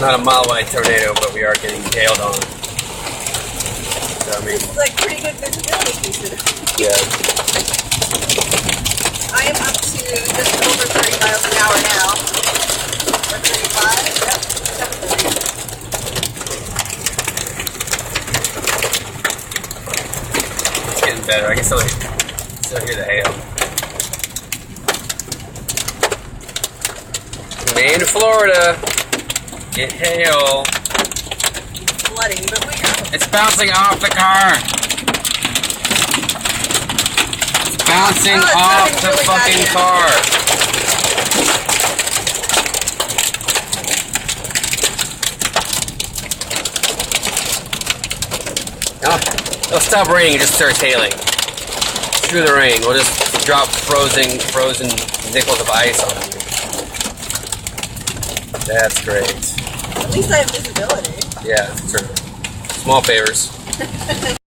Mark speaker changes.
Speaker 1: not a mile-wide tornado, but we are getting hailed on. So, I mean,
Speaker 2: It's like pretty good visibility considering.
Speaker 1: yeah.
Speaker 2: I am up to just over 30 miles an hour now. Or 35? Yep. Definitely.
Speaker 1: It's getting better. I can still hear the hail. Maine, Florida. Get hail.
Speaker 2: Flooding, but we are.
Speaker 1: It's bouncing off the car. It's bouncing off the
Speaker 2: really
Speaker 1: fucking
Speaker 2: bad
Speaker 1: car. Oh, it'll stop raining. It just starts hailing. Through the rain, we'll just drop frozen nickels of ice on you. That's great.
Speaker 2: At least I have visibility.
Speaker 1: Yeah, true. Small favors.